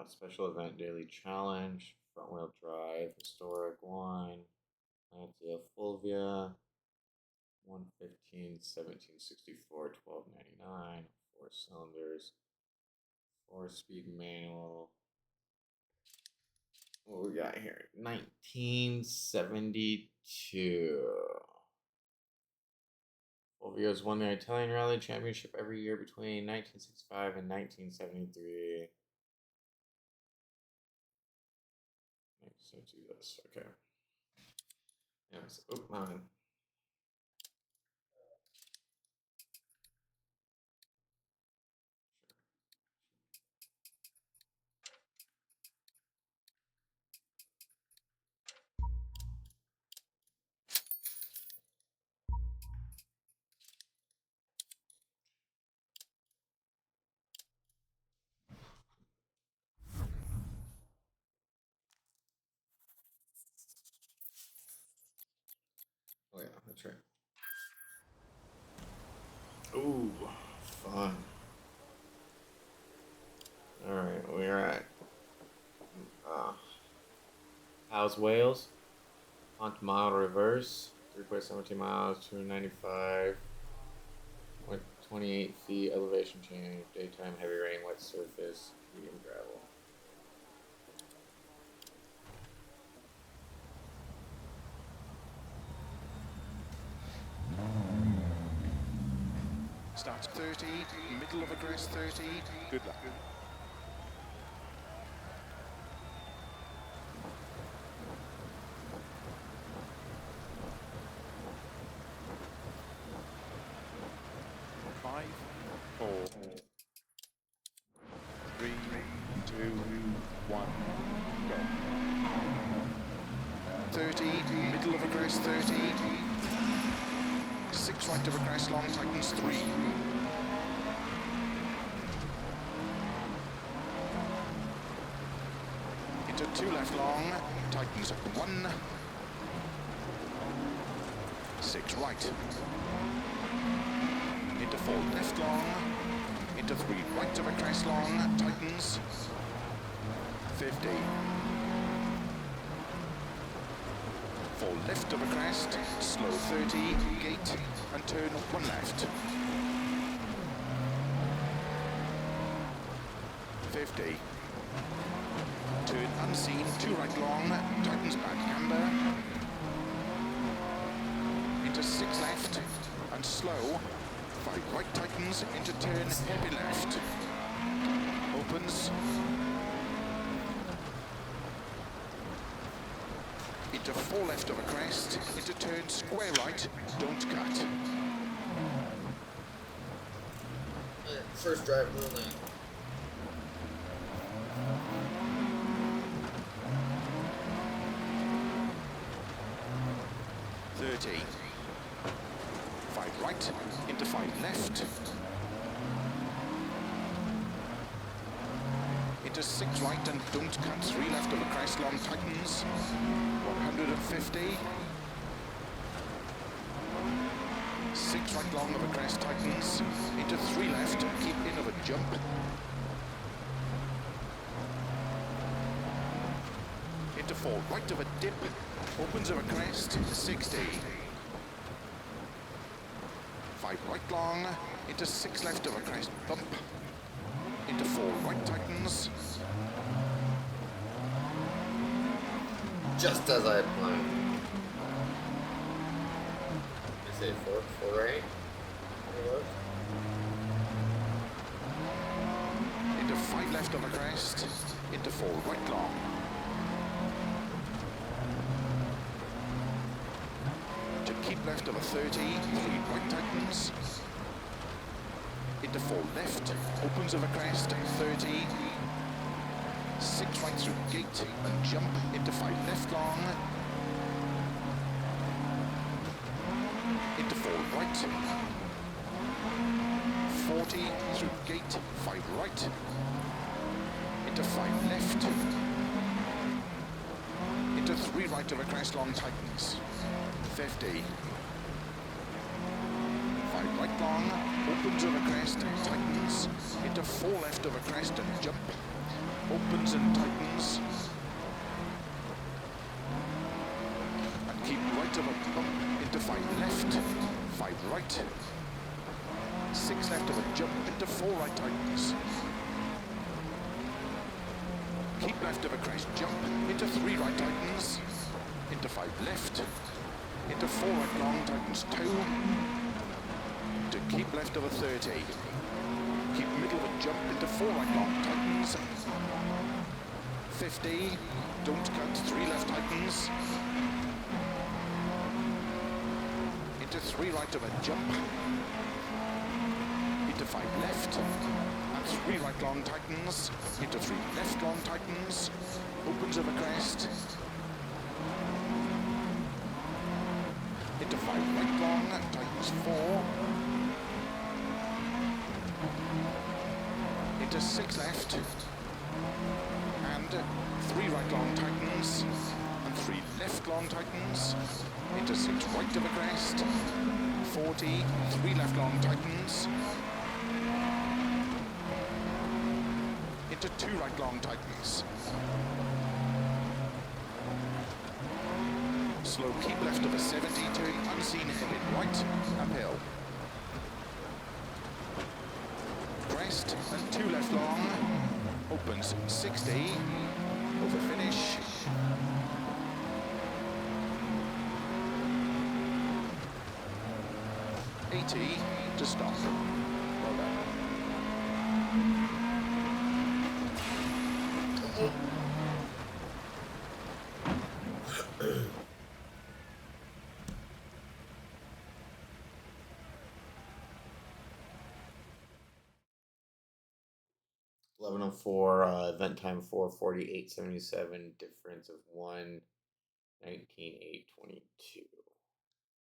Special event daily challenge, front wheel drive, historic line, Lancia Fulvia, 115, 1764, 1299, 4 cylinders, 4-speed manual. What we got here? 1972. Fulvia's won the Italian Rally Championship every year between 1965 and 1973. So do this, okay. Yes, oh, mine. Oh yeah, that's right. Ooh, fun. Alright, we're at Powys, Wales. Pant Mawr reverse. 3.17 miles, 295. 28 feet, elevation change, daytime heavy rain, wet surface, medium gravel. Starts 30, middle of a crest 30, good luck. 5, 4, 3, 2, 1, go. 30, middle of a crest 30, 6 right of a crest long, tightens 3. Into 2 left long, tightens 1. 6 right. Into 4 left long, into 3 right of a crest long, tightens 50. 4 left of a crest, slow 30, gate, and turn 1 left. 50. Turn unseen, 2 right long, tightens back camber. Into 6 left, and slow. 5 right tightens, into turn, heavy left. Opens. Into 4 left of a crest, into turn, square right, don't cut. First drive of the lane. .30. 5 right, into 5 left. Into 6 right and don't cut. 3 left of a crest long, tightens. 150. 6 right long of a crest, tightens. Into 3 left, keep in of a jump. Into 4 right of a dip, opens of a crest, 60. 5 right long, into 6 left of a crest, bump. Into 4 right tightens. Just as I had planned. I say 4 right? Into 5 left of a crest, into 4 right long. To keep left of a 30, 3 right tightens. Into 4 left, opens of a crest, 30. 6 right through gate and jump into 5 left long. Into 4 right. 40 through gate, 5 right. Into 5 left. Into 3 right of a crest long, tightens. 50. 5 right long, opens of a crest, tightens. Into 4 left of a crest and jump. opens and tightens. And keep right of a bump into 5 left, 5 right. 6 left of a jump into 4 right tightens. Keep left of a crest jump into 3 right tightens. Into 5 left. Into 4 right long tightens 2. To keep left of a 30. Keep middle of a jump into 4 right long tightens. 50. Don't cut 3 left tightens. Into 3 right of a jump. Into 5 left. And 3 right long tightens. Into 3 left long tightens. Opens of a crest. Into 5 right long, tightens 4. Into 6 left. And 3 right long tightens. And 3 left long tightens. Into 6 right of a crest. 40, 3 left long tightens. Into 2 right long tightens. Slow, keep left of a 70 to unseen hairpin right, uphill. Crest and 2 left long, opens 60, over finish. To stop. Well done. $11:04, event time 4:48:77, difference of 1:19:8:22.